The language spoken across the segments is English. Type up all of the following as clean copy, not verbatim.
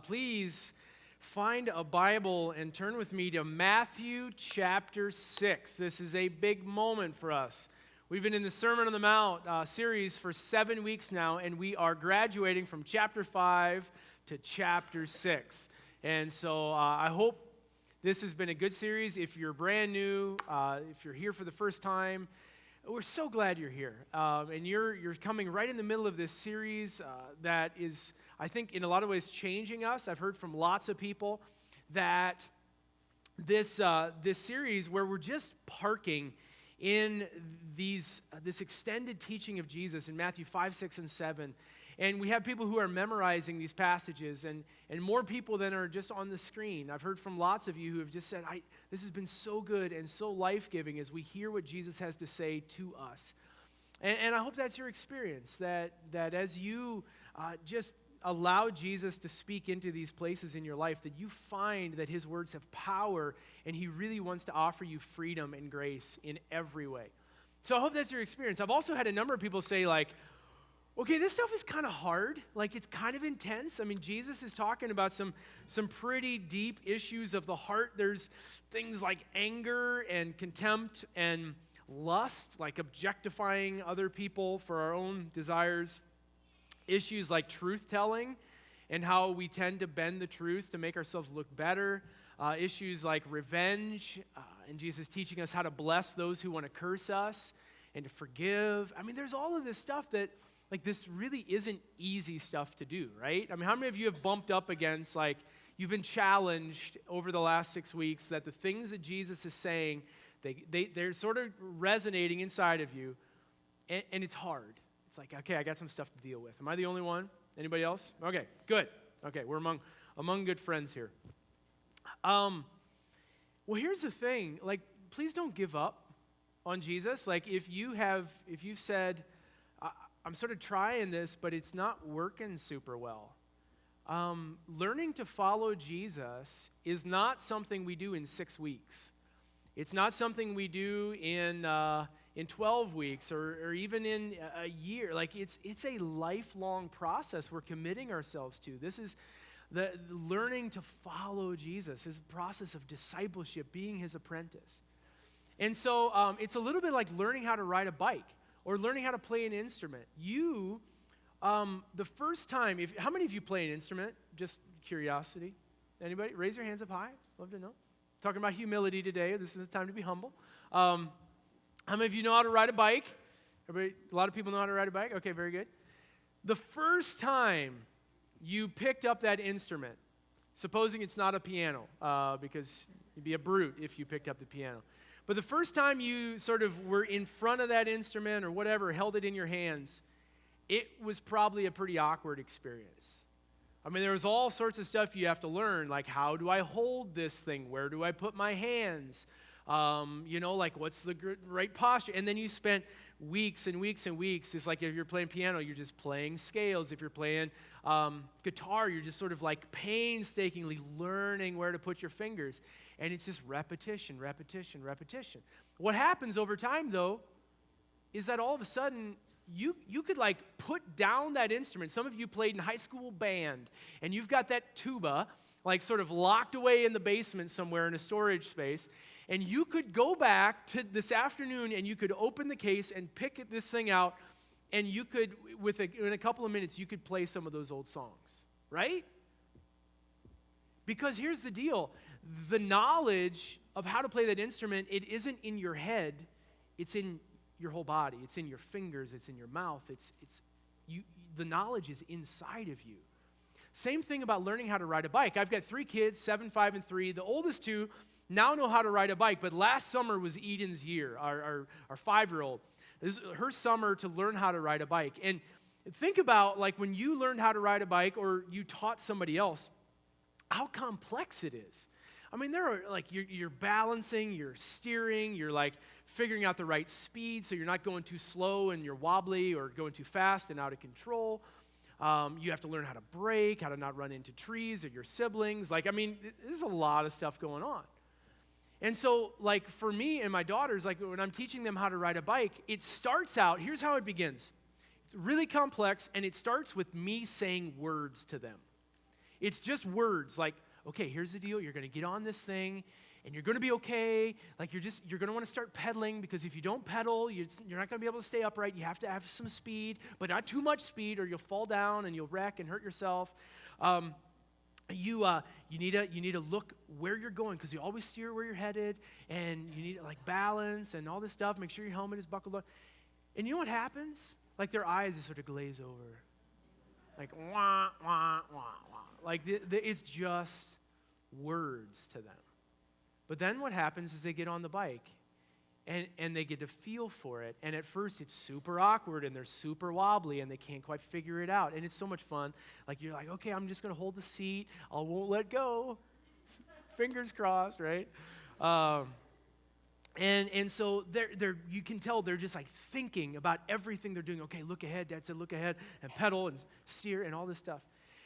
Please find a Bible and turn with me to Matthew chapter 6. This is a big moment for us. We've been in the Sermon on the Mount series for 7 weeks now, and we are graduating from chapter 5 to chapter 6. And so I hope this has been a good series. If you're brand new, if you're here for the first time, we're so glad you're here. And you're coming right in the middle of this series that is, I think, in a lot of ways changing us. I've heard from lots of people that this series where we're just parking in this extended teaching of Jesus in Matthew 5, 6, and 7. And we have people who are memorizing these passages and more people than are just on the screen. I've heard from lots of you who have just said, this has been so good and so life-giving as we hear what Jesus has to say to us. And I hope that's your experience, that as you just allow Jesus to speak into these places in your life, that you find that his words have power and he really wants to offer you freedom and grace in every way. So I hope that's your experience. I've also had a number of people say, okay, this stuff is kind of hard. It's kind of intense. I mean, Jesus is talking about some pretty deep issues of the heart. There's things like anger and contempt and lust, like objectifying other people for our own desires. Issues like truth-telling and how we tend to bend the truth to make ourselves look better. Issues like revenge, and Jesus teaching us how to bless those who want to curse us and to forgive. I mean, there's all of this stuff that this really isn't easy stuff to do, right? I mean, how many of you have bumped up against, you've been challenged over the last 6 weeks that the things that Jesus is saying, they're sort of resonating inside of you, and it's hard. It's okay, I got some stuff to deal with. Am I the only one? Anybody else? Okay, good. Okay, we're among good friends here. Well, here's the thing. Please don't give up on Jesus. If you've said, I'm sort of trying this, but it's not working super well. Learning to follow Jesus is not something we do in 6 weeks. It's not something we do in 12 weeks or even in a year. It's a lifelong process we're committing ourselves to. This is the learning to follow Jesus, his process of discipleship, being his apprentice. And so it's a little bit like learning how to ride a bike or learning how to play an instrument. The first time, how many of you play an instrument? Just curiosity. Anybody? Raise your hands up high. Love to know. Talking about humility today. This is a time to be humble. How many of you know how to ride a bike? A lot of people know how to ride a bike? Okay, very good. The first time you picked up that instrument, supposing it's not a piano, because you'd be a brute if you picked up the piano. But the first time you sort of were in front of that instrument or whatever, held it in your hands, it was probably a pretty awkward experience. I mean, there was all sorts of stuff you have to learn, like how do I hold this thing? Where do I put my hands? What's the right posture? And then you spent weeks and weeks and weeks. It's like if you're playing piano, you're just playing scales. If you're playing guitar, you're just sort of painstakingly learning where to put your fingers. And it's just repetition, repetition, repetition. What happens over time, though, is that all of a sudden, you could put down that instrument. Some of you played in high school band, and you've got that tuba sort of locked away in the basement somewhere in a storage space, and you could go back to this afternoon and you could open the case and pick this thing out, and you could, in a couple of minutes, you could play some of those old songs, right? Because here's the deal. The knowledge of how to play that instrument, it isn't in your head, it's in your whole body. It's in your fingers, it's in your mouth. The knowledge is inside of you. Same thing about learning how to ride a bike. I've got 3 kids, 7, 5, and 3. The oldest 2 now know how to ride a bike, but last summer was Eden's year, our 5-year-old. This is her summer to learn how to ride a bike. And think about when you learned how to ride a bike or you taught somebody else, how complex it is. I mean, there are you're balancing, you're steering, you're figuring out the right speed so you're not going too slow and you're wobbly or going too fast and out of control. You have to learn how to brake, how to not run into trees or your siblings. There's a lot of stuff going on. And so, for me and my daughters, when I'm teaching them how to ride a bike, it starts out, here's how it begins. It's really complex, and it starts with me saying words to them. It's just words like, okay, here's the deal. You're going to get on this thing, and you're going to be okay. Like, you're going to want to start pedaling, because if you don't pedal, you're not going to be able to stay upright. You have to have some speed, but not too much speed, or you'll fall down and you'll wreck and hurt yourself. You need to look where you're going, because you always steer where you're headed, and you need to like balance and all this stuff. Make sure your helmet is buckled up. And you know what happens? Like, their eyes just sort of glaze over. Like, wah, wah, wah, wah. Like, it's just words to them. But then what happens is they get on the bike, and they get to feel for it. And at first, it's super awkward, and they're super wobbly, and they can't quite figure it out. And it's so much fun. Like, you're like, okay, I'm just going to hold the seat. I won't let go. Fingers crossed, right? And so you can tell they're just like thinking about everything they're doing. Okay, look ahead. Dad said look ahead, and pedal and steer and all this stuff.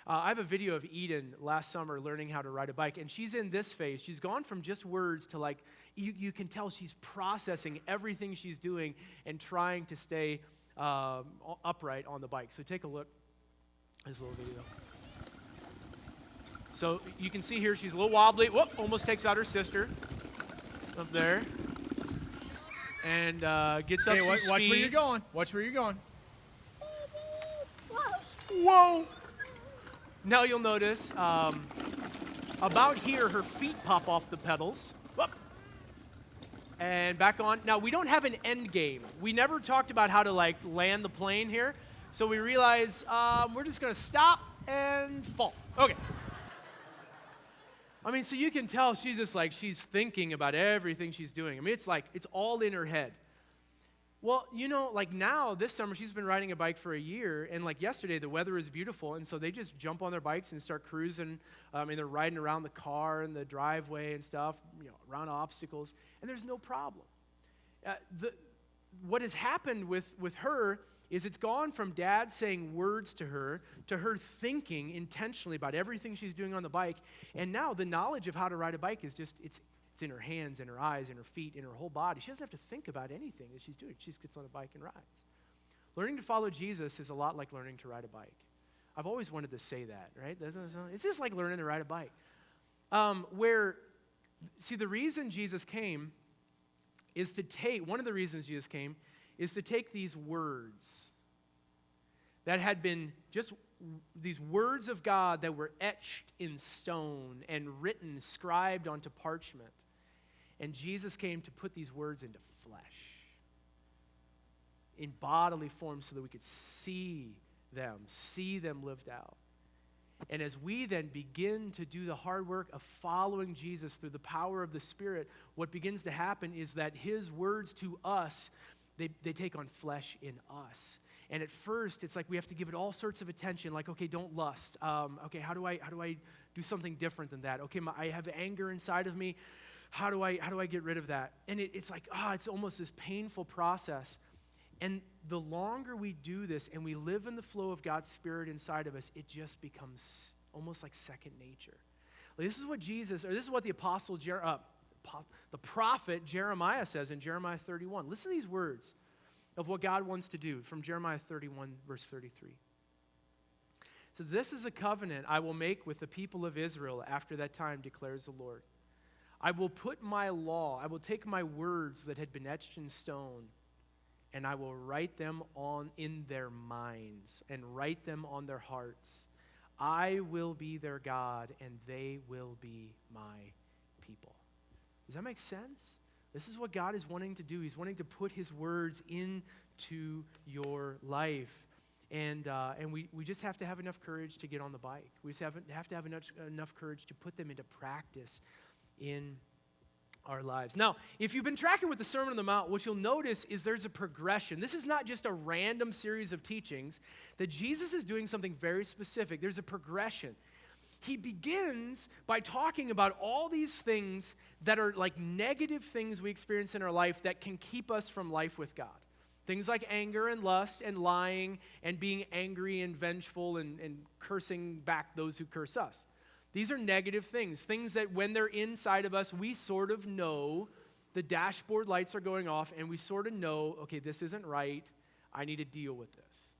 I have a video of Eden last summer learning how to ride a bike, and she's in this phase. She's gone from just words to like, you can tell she's processing everything she's doing and trying to stay upright on the bike. So take a look at this little video. So you can see here she's a little wobbly. Whoop, almost takes out her sister up there. And gets up some speed. Watch where you're going. Watch where you're going. Whoa! Now you'll notice about here, her feet pop off the pedals. Whoop! And back on. Now, we don't have an end game. We never talked about how to like land the plane here. So we realize we're just going to stop and fall. Okay. I mean, so you can tell she's just like, she's thinking about everything she's doing. I mean, it's like, it's all in her head. Well, you know, like now, this summer, she's been riding a bike for a year, and like yesterday, the weather is beautiful, and so they just jump on their bikes and start cruising, and they're riding around the car and the driveway and stuff, around obstacles, and there's no problem. What has happened with her is it's gone from dad saying words to her thinking intentionally about everything she's doing on the bike, and now the knowledge of how to ride a bike is just, it's in her hands, in her eyes, in her feet, in her whole body. She doesn't have to think about anything that she's doing. She just gets on a bike and rides. Learning to follow Jesus is a lot like learning to ride a bike. I've always wanted to say that, right? It's just like learning to ride a bike. The reason Jesus came is to take, one of the reasons Jesus came is to take these words that had been just these words of God that were etched in stone and written, scribed onto parchment. And Jesus came to put these words into flesh, in bodily form, so that we could see them lived out. And as we then begin to do the hard work of following Jesus through the power of the Spirit, what begins to happen is that his words to us, they take on flesh in us. And at first, it's like we have to give it all sorts of attention, like, okay, don't lust. Okay, how do I do something different than that? Okay, I have anger inside of me. How do I get rid of that? And it's like, it's almost this painful process. And the longer we do this and we live in the flow of God's Spirit inside of us, it just becomes almost like second nature. Like, this is what the the prophet Jeremiah says in Jeremiah 31. Listen to these words of what God wants to do from Jeremiah 31, verse 33. So this is a covenant I will make with the people of Israel after that time, declares the Lord. I will put my law, I will take my words that had been etched in stone, and I will write them in their minds and write them on their hearts. I will be their God, and they will be my people. Does that make sense? This is what God is wanting to do. He's wanting to put his words into your life. And we just have to have enough courage to get on the bike. We just have to have enough courage to put them into practice in our lives. Now, if you've been tracking with the Sermon on the Mount, what you'll notice is there's a progression. This is not just a random series of teachings, that Jesus is doing something very specific. There's a progression. He begins by talking about all these things that are like negative things we experience in our life that can keep us from life with God. Things like anger and lust and lying and being angry and vengeful and cursing back those who curse us. These are negative things that when they're inside of us, we sort of know the dashboard lights are going off and we sort of know, okay, this isn't right. I need to deal with this.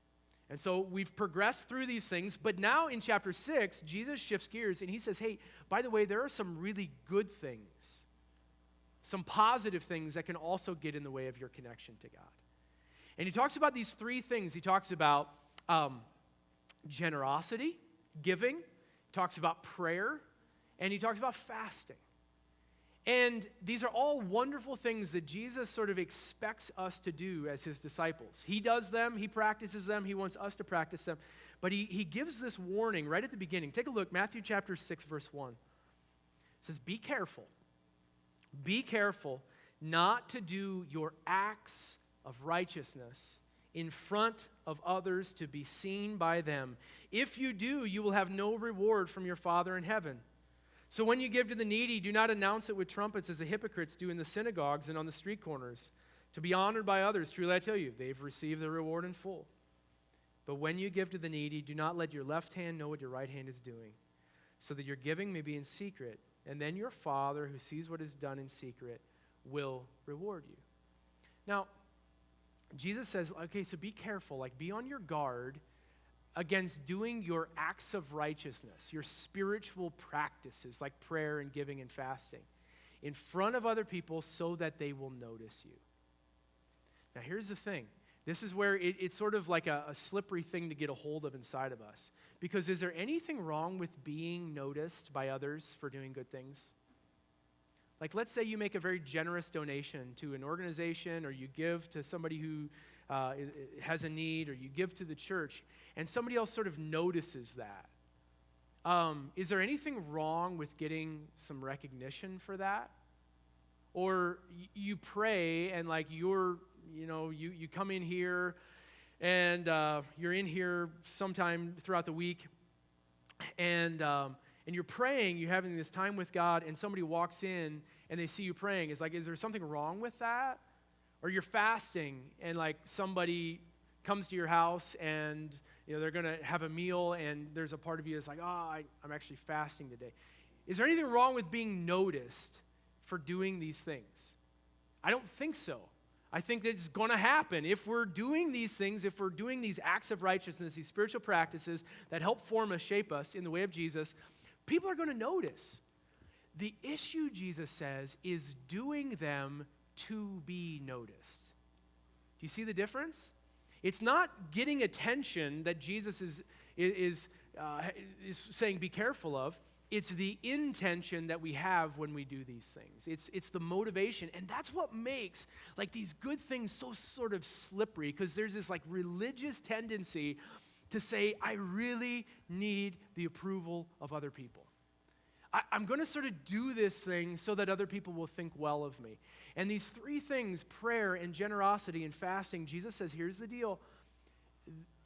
And so we've progressed through these things, but now in chapter 6, Jesus shifts gears and he says, hey, by the way, there are some really good things, some positive things that can also get in the way of your connection to God. And he talks about these three things. He talks about generosity, giving, he talks about prayer, and he talks about fasting. And these are all wonderful things that Jesus sort of expects us to do as his disciples. He does them, he practices them, he wants us to practice them. But he gives this warning right at the beginning. Take a look, Matthew chapter 6, verse 1. It says, be careful not to do your acts of righteousness in front of others to be seen by them. If you do, you will have no reward from your Father in heaven. So when you give to the needy, do not announce it with trumpets as the hypocrites do in the synagogues and on the street corners, to be honored by others. Truly I tell you, they've received the reward in full. But when you give to the needy, do not let your left hand know what your right hand is doing, so that your giving may be in secret, and then your Father who sees what is done in secret will reward you. Now, Jesus says, okay, so be careful, be on your guard against doing your acts of righteousness, your spiritual practices like prayer and giving and fasting in front of other people so that they will notice you. Now here's the thing. This is where it's sort of like a slippery thing to get a hold of inside of us. Because is there anything wrong with being noticed by others for doing good things? Like let's say you make a very generous donation to an organization, or you give to somebody who has a need, or you give to the church, and somebody else sort of notices that. Is there anything wrong with getting some recognition for that? Or you pray and you come in here and you're in here sometime throughout the week and you're praying, you're having this time with God, and somebody walks in and they see you praying. Is there something wrong with that? Or you're fasting and somebody comes to your house and they're going to have a meal and there's a part of you that's like, I'm actually fasting today. Is there anything wrong with being noticed for doing these things? I don't think so. I think that it's going to happen. If we're doing these things, if we're doing these acts of righteousness, these spiritual practices that help form us, shape us in the way of Jesus, people are going to notice. The issue, Jesus says, is doing them to be noticed. Do you see the difference? It's not getting attention that Jesus is saying be careful of. It's the intention that we have when we do these things. It's the motivation, and that's what makes these good things so sort of slippery, because there's this religious tendency to say, I really need the approval of other people. I'm going to sort of do this thing so that other people will think well of me. And these three things, prayer and generosity and fasting, Jesus says, here's the deal.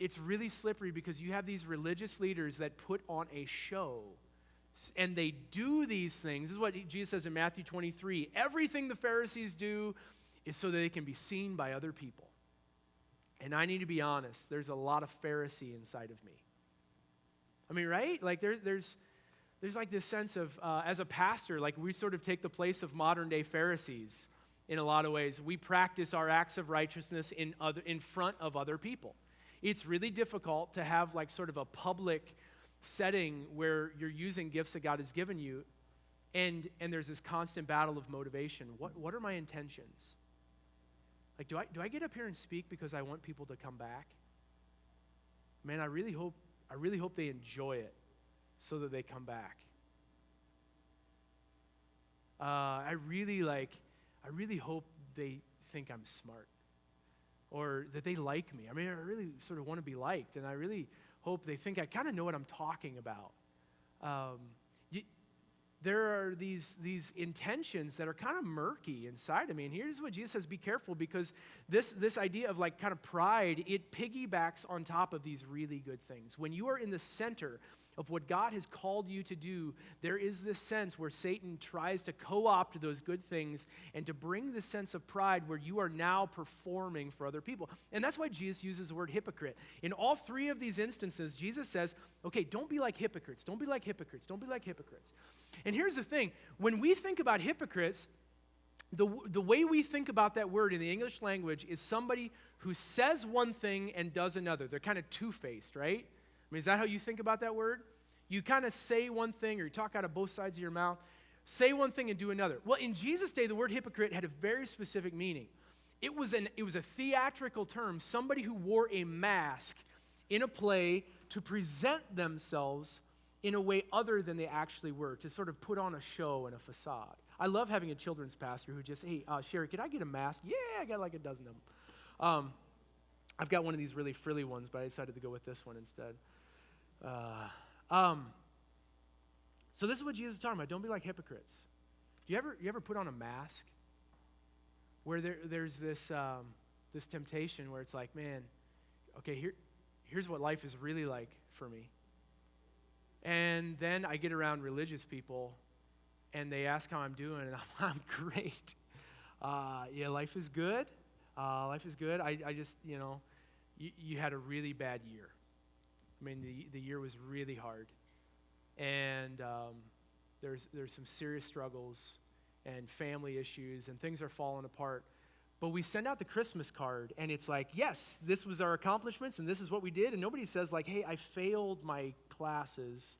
It's really slippery because you have these religious leaders that put on a show, and they do these things. This is what Jesus says in Matthew 23. Everything the Pharisees do is so that they can be seen by other people. And I need to be honest, there's a lot of Pharisee inside of me. I mean, right? There's this sense of, as a pastor, we sort of take the place of modern day Pharisees in a lot of ways. We practice our acts of righteousness in front of other people. It's really difficult to have sort of a public setting where you're using gifts that God has given you, and there's this constant battle of motivation. What are my intentions? Do I get up here and speak because I want people to come back? Man, I really hope they enjoy it so that they come back. I really hope they think I'm smart, or that they like me. I mean, I really sort of want to be liked, and I really hope they think I kind of know what I'm talking about. There are these intentions that are kind of murky inside of me. And here's what Jesus says, be careful, because this idea of kind of pride, it piggybacks on top of these really good things. When you are in the center of what God has called you to do, there is this sense where Satan tries to co-opt those good things and to bring this sense of pride where you are now performing for other people. And that's why Jesus uses the word hypocrite. In all three of these instances, Jesus says, okay, don't be like hypocrites. Don't be like hypocrites. Don't be like hypocrites. And here's the thing. When we think about hypocrites, The way we think about that word in the English language is somebody who says one thing and does another. They're kind of two-faced, right? I mean, is that how you think about that word? You kind of say one thing, or you talk out of both sides of your mouth, say one thing and do another. Well, in Jesus' day, the word hypocrite had a very specific meaning. It was a theatrical term, somebody who wore a mask in a play to present themselves in a way other than they actually were, to sort of put on a show and a facade. I love having a children's pastor who just, hey, Sherry, could I get a mask? Yeah, I got like a dozen of them. I've got one of these really frilly ones, but I decided to go with this one instead. So this is what Jesus is talking about. Don't be like hypocrites. You ever put on a mask where there's this temptation where it's like, man, okay, here's what life is really like for me. And then I get around religious people, and they ask how I'm doing, and I'm great. Yeah, life is good. Life is good. I just, you had a really bad year. I mean, the year was really hard. And there's some serious struggles and family issues, and things are falling apart. But we send out the Christmas card, and it's like, yes, this was our accomplishments, and this is what we did. And nobody says, like, hey, I failed my classes,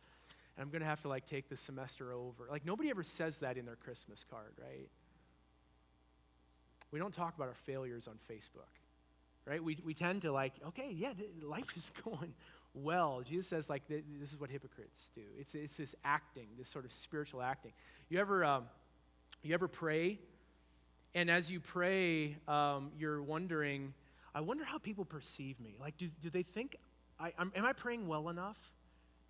and I'm going to have to, like, take the semester over. Like, nobody ever says that in their Christmas card, right? We don't talk about our failures on Facebook, right? We tend to, like, okay, yeah, life is going well. Jesus says, like, this is what hypocrites do. It's this acting, this sort of spiritual acting. You ever pray? And as you pray, you're wondering, I wonder how people perceive me. Like, do they think, am I praying well enough?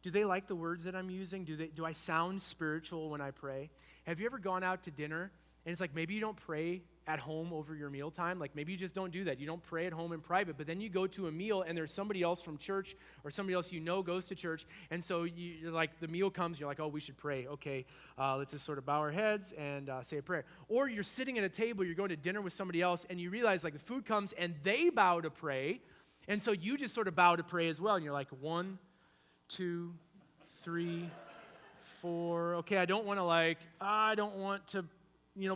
Do they like the words that I'm using? Do I sound spiritual when I pray? Have you ever gone out to dinner, and it's like maybe you don't pray at home over your mealtime? Like maybe you just don't do that. You don't pray at home in private, but then you go to a meal, and there's somebody else from church or somebody else goes to church, and so you're like, the meal comes, you're like, oh, we should pray. Okay, let's just sort of bow our heads and say a prayer. Or you're sitting at a table, you're going to dinner with somebody else, and you realize like the food comes, and they bow to pray, and so you just sort of bow to pray as well, and you're like, 1, 2, 3, 4. Okay, I don't want to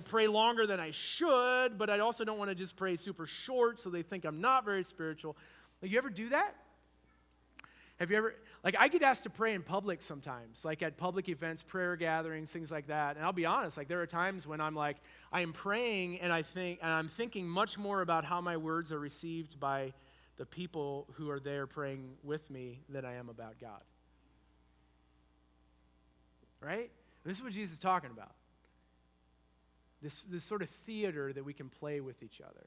pray longer than I should, but I also don't want to just pray super short so they think I'm not very spiritual. Like, you ever do that? Have you ever, like, I get asked to pray in public sometimes, like at public events, prayer gatherings, things like that. And I'll be honest, like, there are times when I'm like, I am praying and I'm thinking much more about how my words are received by the people who are there praying with me than I am about God. Right? This is what Jesus is talking about. This sort of theater that we can play with each other.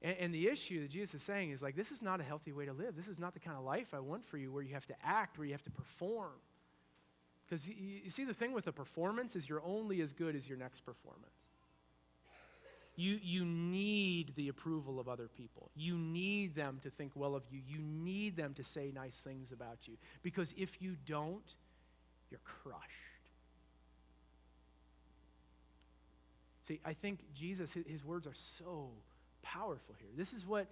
And the issue that Jesus is saying is like, this is not a healthy way to live. This is not the kind of life I want for you, where you have to act, where you have to perform. Because you see, the thing with a performance is you're only as good as your next performance. You need the approval of other people. You need them to think well of you. You need them to say nice things about you. Because if you don't, you're crushed. See, I think Jesus, his words are so powerful here. This is what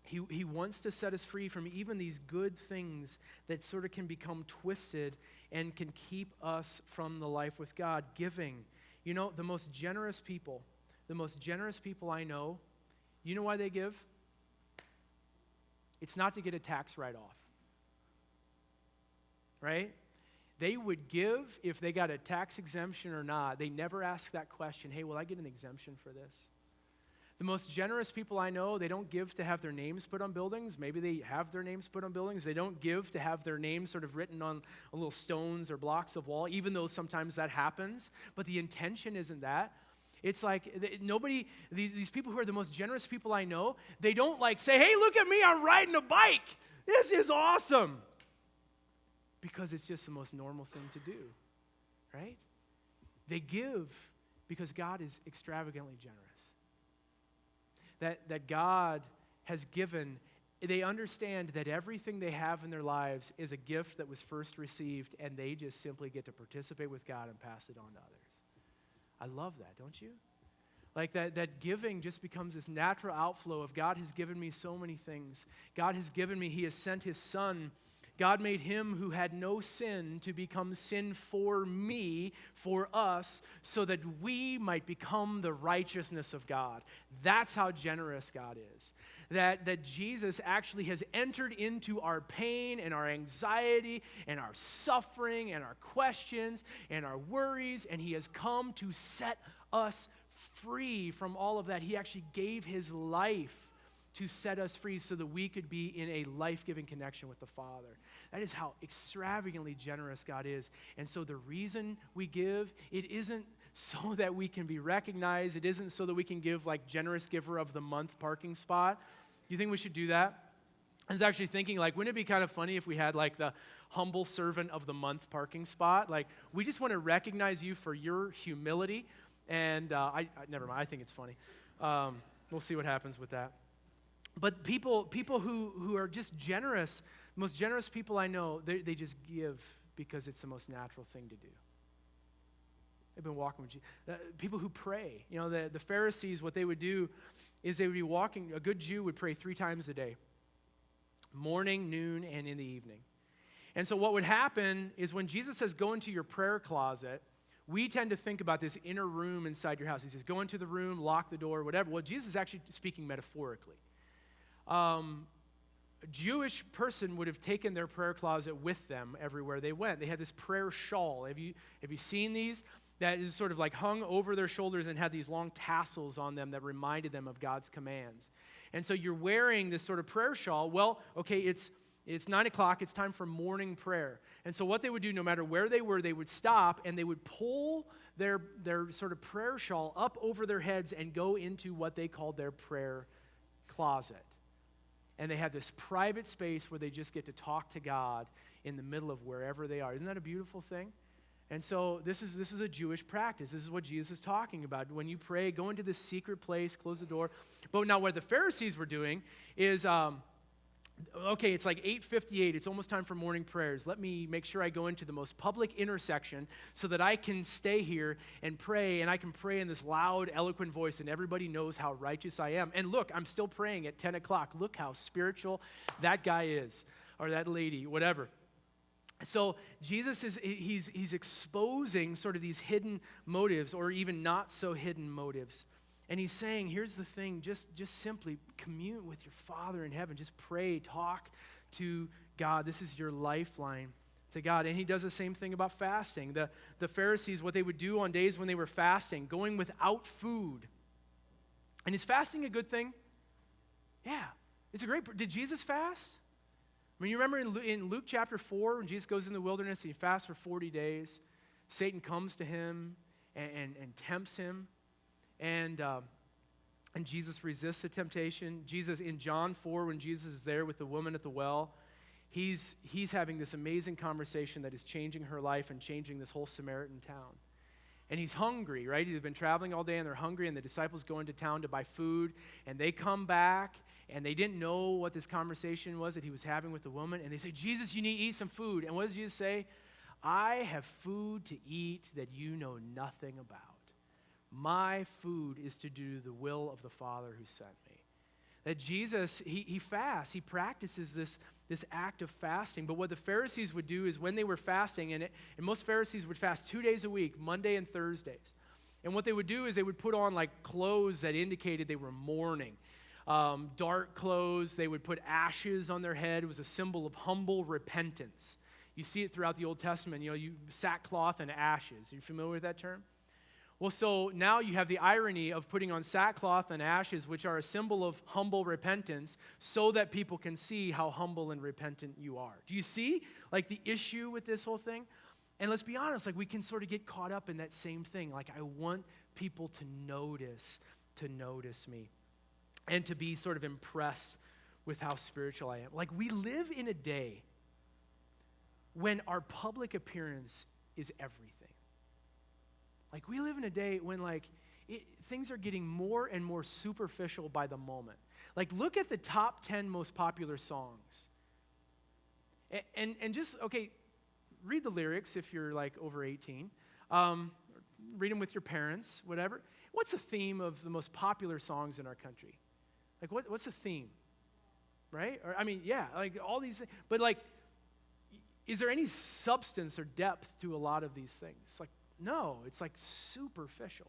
he wants to set us free from, even these good things that sort of can become twisted and can keep us from the life with God. Giving. You know, the most generous people I know, you know why they give? It's not to get a tax write-off. Right? They would give if they got a tax exemption or not. They never ask that question, hey, will I get an exemption for this? The most generous people I know, they don't give to have their names put on buildings. Maybe they have their names put on buildings. They don't give to have their names sort of written on little stones or blocks of wall, even though sometimes that happens. But the intention isn't that. It's like these people who are the most generous people I know, they don't like say, hey, look at me, I'm riding a bike. This is awesome. Because it's just the most normal thing to do, right? They give because God is extravagantly generous. That God has given, they understand that everything they have in their lives is a gift that was first received, and they just simply get to participate with God and pass it on to others. I love that, don't you? Like that giving just becomes this natural outflow of God has given me so many things. God has given me, he has sent his son. God made him who had no sin to become sin for me, for us, so that we might become the righteousness of God. That's how generous God is. That Jesus actually has entered into our pain and our anxiety and our suffering and our questions and our worries, and he has come to set us free from all of that. He actually gave his life to set us free so that we could be in a life-giving connection with the Father. That is how extravagantly generous God is. And so the reason we give, it isn't so that we can be recognized. It isn't so that we can give like generous giver of the month parking spot. Do you think we should do that? I was actually thinking, like, wouldn't it be kind of funny if we had like the humble servant of the month parking spot? Like, we just want to recognize you for your humility. And never mind, I think it's funny. We'll see what happens with that. But people who are just generous, the most generous people I know, they just give because it's the most natural thing to do. They've been walking with Jesus. People who pray, the Pharisees, what they would do is they would be walking. A good Jew would pray 3 times a day, morning, noon, and in the evening. And so what would happen is when Jesus says, go into your prayer closet, we tend to think about this inner room inside your house. He says, go into the room, lock the door, whatever. Well, Jesus is actually speaking metaphorically. A Jewish person would have taken their prayer closet with them everywhere they went. They had this prayer shawl. Have you seen these? That is sort of like hung over their shoulders and had these long tassels on them that reminded them of God's commands. And so you're wearing this sort of prayer shawl. Well, okay, it's 9 o'clock. It's time for morning prayer. And so what they would do, no matter where they were, they would stop and they would pull their sort of prayer shawl up over their heads and go into what they called their prayer closet. And they have this private space where they just get to talk to God in the middle of wherever they are. Isn't that a beautiful thing? And so this is a Jewish practice. This is what Jesus is talking about. When you pray, go into this secret place, close the door. But now what the Pharisees were doing is, okay, it's like 8:58. It's almost time for morning prayers. Let me make sure I go into the most public intersection so that I can stay here and pray, and I can pray in this loud, eloquent voice, and everybody knows how righteous I am. And look, I'm still praying at 10 o'clock. Look how spiritual that guy is, or that lady, whatever. So Jesus he's exposing sort of these hidden motives, or even not so hidden motives. And he's saying, here's the thing, just simply commune with your Father in heaven. Just pray, talk to God. This is your lifeline to God. And he does the same thing about fasting. The Pharisees, what they would do on days when they were fasting, going without food. And is fasting a good thing? Yeah, it's a great, did Jesus fast? I mean, you remember in Luke chapter 4, when Jesus goes in the wilderness and he fasts for 40 days, Satan comes to him and tempts him. And Jesus resists the temptation. Jesus, in John 4, when Jesus is there with the woman at the well, he's having this amazing conversation that is changing her life and changing this whole Samaritan town. And he's hungry, right? He's been traveling all day and they're hungry, and the disciples go into town to buy food, and they come back, and they didn't know what this conversation was that he was having with the woman, and they say, Jesus, you need to eat some food. And what does Jesus say? I have food to eat that you know nothing about. My food is to do the will of the Father who sent me. That Jesus, he fasts, he practices this act of fasting. But what the Pharisees would do is when they were fasting, and most Pharisees would fast 2 days a week, Monday and Thursdays. And what they would do is they would put on like clothes that indicated they were mourning. Dark clothes, they would put ashes on their head. It was a symbol of humble repentance. You see it throughout the Old Testament, sackcloth and ashes. Are you familiar with that term? Well, so now you have the irony of putting on sackcloth and ashes, which are a symbol of humble repentance, so that people can see how humble and repentant you are. Do you see, like, the issue with this whole thing? And let's be honest, like, we can sort of get caught up in that same thing. Like, I want people to notice me, and to be sort of impressed with how spiritual I am. Like, we live in a day when our public appearance is everything. Like, we live in a day when, things are getting more and more superficial by the moment. Like, look at the top 10 most popular songs. And just, okay, read the lyrics if you're, over 18. Read them with your parents, whatever. What's the theme of the most popular songs in our country? Like, what's the theme? Right? Or, all these things. But, is there any substance or depth to a lot of these things? Like, no, it's like superficial.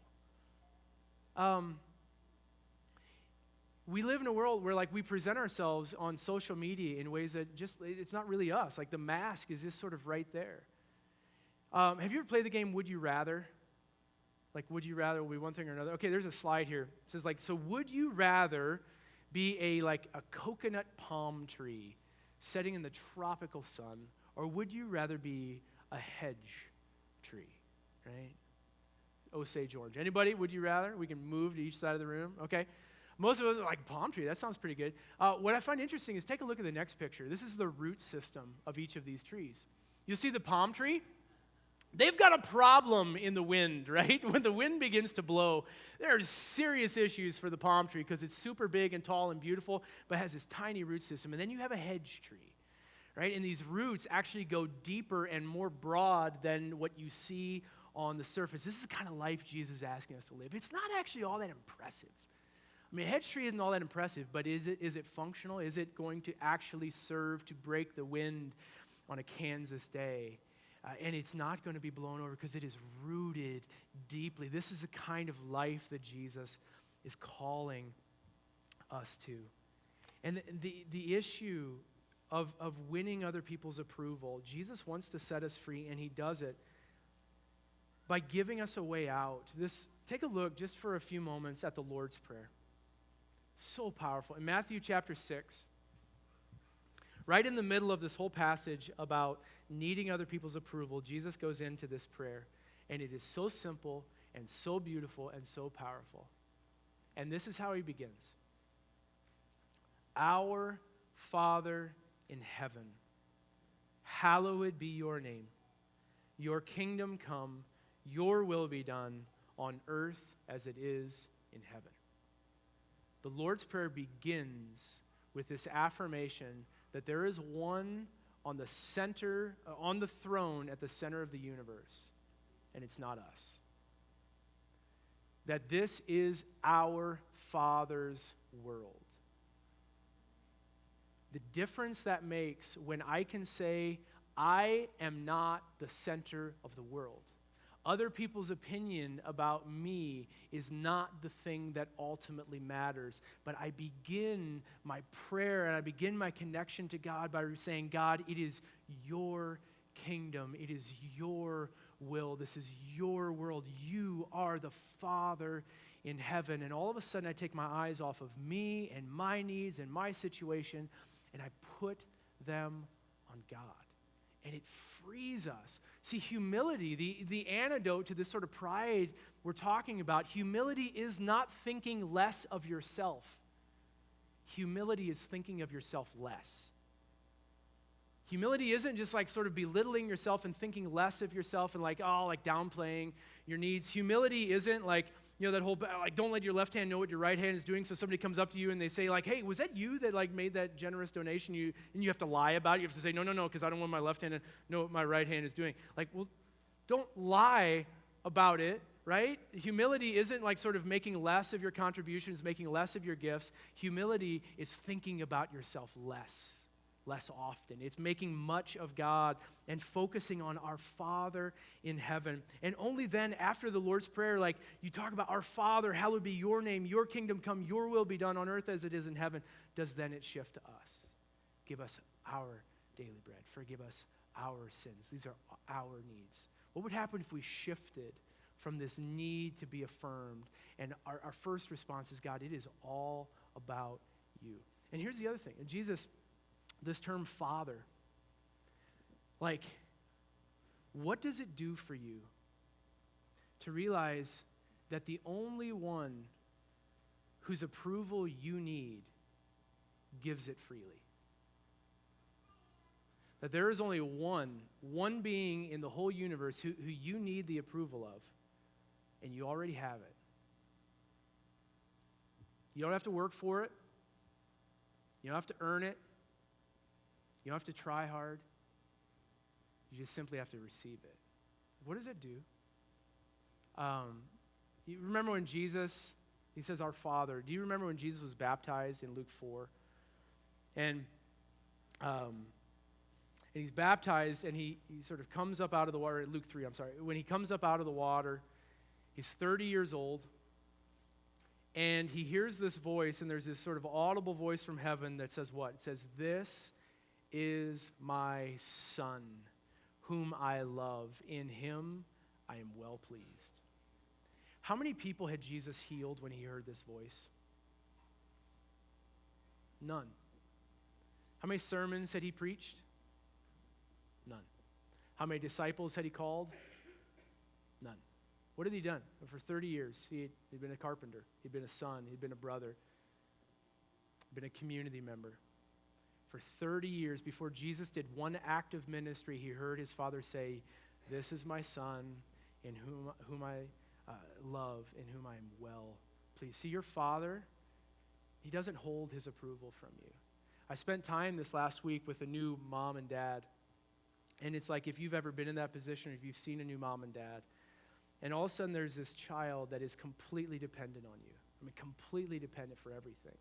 We live in a world where like we present ourselves on social media in ways that just, it's not really us. Like the mask is just sort of right there. Have you ever played the game Would You Rather? Like, would you rather will be one thing or another? Okay, there's a slide here. It says like, so would you rather be a coconut palm tree setting in the tropical sun, or would you rather be a hedge tree, right? Osage orange. Anybody, would you rather? We can move to each side of the room, okay? Most of us are like, palm tree, that sounds pretty good. What I find interesting is take a look at the next picture. This is the root system of each of these trees. You see the palm tree? They've got a problem in the wind, right? When the wind begins to blow, there are serious issues for the palm tree because it's super big and tall and beautiful, but has this tiny root system. And then you have a hedge tree, right? And these roots actually go deeper and more broad than what you see on the surface. This is the kind of life Jesus is asking us to live. It's not actually all that impressive. I mean, a hedge tree isn't all that impressive, but is it functional? Is it going to actually serve to break the wind on a Kansas day? And it's not going to be blown over because it is rooted deeply. This is the kind of life that Jesus is calling us to. And the issue of winning other people's approval, Jesus wants to set us free, and he does it by giving us a way out. Take a look just for a few moments at the Lord's Prayer. So powerful. In Matthew chapter 6, right in the middle of this whole passage about needing other people's approval, Jesus goes into this prayer, and it is so simple and so beautiful and so powerful. And this is how he begins. Our Father in heaven, hallowed be your name. Your kingdom come, your will be done on earth as it is in heaven. The Lord's Prayer begins with this affirmation that there is one on the center, on the throne at the center of the universe, and it's not us. That this is our Father's world. The difference that makes when I can say, I am not the center of the world. Other people's opinion about me is not the thing that ultimately matters. But I begin my prayer and I begin my connection to God by saying, God, it is your kingdom. It is your will. This is your world. You are the Father in heaven. And all of a sudden I take my eyes off of me and my needs and my situation, and I put them on God. And it frees us. See, humility, the antidote to this sort of pride we're talking about, humility is not thinking less of yourself. Humility is thinking of yourself less. Humility isn't just like sort of belittling yourself and thinking less of yourself and like downplaying your needs. Humility isn't like, that whole, like, don't let your left hand know what your right hand is doing. So somebody comes up to you and they say like, hey, was that you that like made that generous donation? And you have to lie about it. You have to say, no, because I don't want my left hand to know what my right hand is doing. Like, well, don't lie about it, right? Humility isn't like sort of making less of your contributions, making less of your gifts. Humility is thinking about yourself less often. It's making much of God and focusing on our Father in heaven. And only then, after the Lord's Prayer, like you talk about our Father, hallowed be your name, your kingdom come, your will be done on earth as it is in heaven, does then it shift to us. Give us our daily bread. Forgive us our sins. These are our needs. What would happen if we shifted from this need to be affirmed? And our first response is, God, it is all about you. And here's the other thing. Jesus, this term Father, like, what does it do for you to realize that the only one whose approval you need gives it freely? That there is only one being in the whole universe who you need the approval of, and you already have it. You don't have to work for it. You don't have to earn it. You don't have to try hard. You just simply have to receive it. What does it do? You remember when Jesus, he says, our Father. Do you remember when Jesus was baptized in Luke 4? And And he's baptized, and he sort of comes up out of the water. Luke 3, I'm sorry. When he comes up out of the water, he's 30 years old, and he hears this voice, and there's this sort of audible voice from heaven that says what? It says, "This is my Son, whom I love. In him I am well pleased." How many people had Jesus healed when he heard this voice? None. How many sermons had he preached? None. How many disciples had he called? None. What had he done? For 30 years, he'd been a carpenter. He'd been a son. He'd been a brother. Been a community member. For 30 years, before Jesus did one act of ministry, he heard his Father say, "This is my Son, in whom I love, in whom I am well pleased." See, your Father, he doesn't hold his approval from you. I spent time this last week with a new mom and dad, and it's like if you've ever been in that position, or if you've seen a new mom and dad, and all of a sudden there's this child that is completely dependent on you. I mean, completely dependent for everything.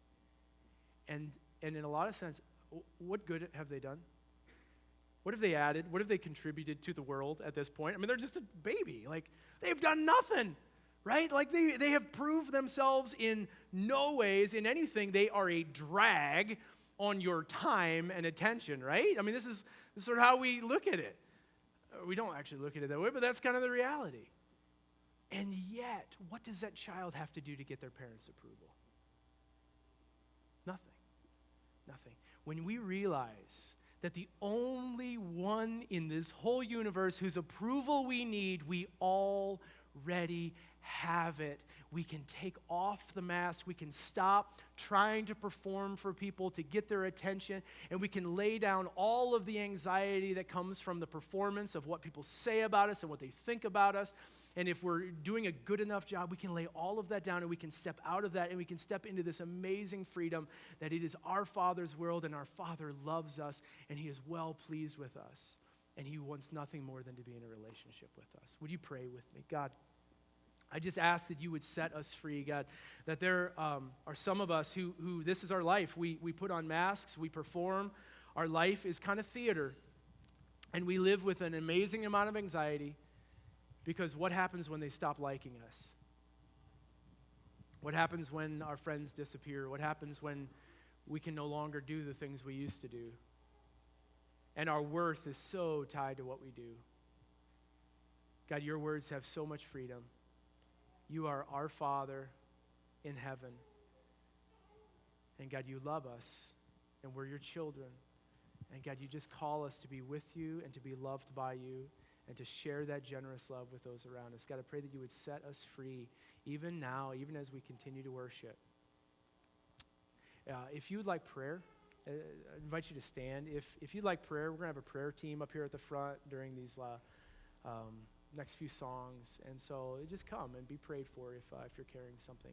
And in a lot of sense, what good have they done? What have they added? What have they contributed to the world at this point? I mean, they're just a baby. Like, they've done nothing, right? Like, they have proved themselves in no ways, in anything. They are a drag on your time and attention, right? I mean, this is sort of how we look at it. We don't actually look at it that way, but that's kind of the reality. And yet, what does that child have to do to get their parents' approval? Nothing. Nothing. When we realize that the only one in this whole universe whose approval we need, we already have it. We can take off the mask. We can stop trying to perform for people to get their attention, and we can lay down all of the anxiety that comes from the performance of what people say about us and what they think about us. And if we're doing a good enough job, we can lay all of that down, and we can step out of that, and we can step into this amazing freedom that it is our Father's world, and our Father loves us, and he is well pleased with us, and he wants nothing more than to be in a relationship with us. Would you pray with me? God, I just ask that you would set us free, God, that there are some of us who this is our life. We put on masks, we perform. Our life is kind of theater, and we live with an amazing amount of anxiety. Because what happens when they stop liking us? What happens when our friends disappear? What happens when we can no longer do the things we used to do? And our worth is so tied to what we do. God, your words have so much freedom. You are our Father in heaven. And God, you love us, and we're your children. And God, you just call us to be with you and to be loved by you, and to share that generous love with those around us. God, I pray that you would set us free, even now, even as we continue to worship. If you would like prayer, I invite you to stand. If you'd like prayer, we're going to have a prayer team up here at the front during these next few songs. And so just come and be prayed for if you're carrying something.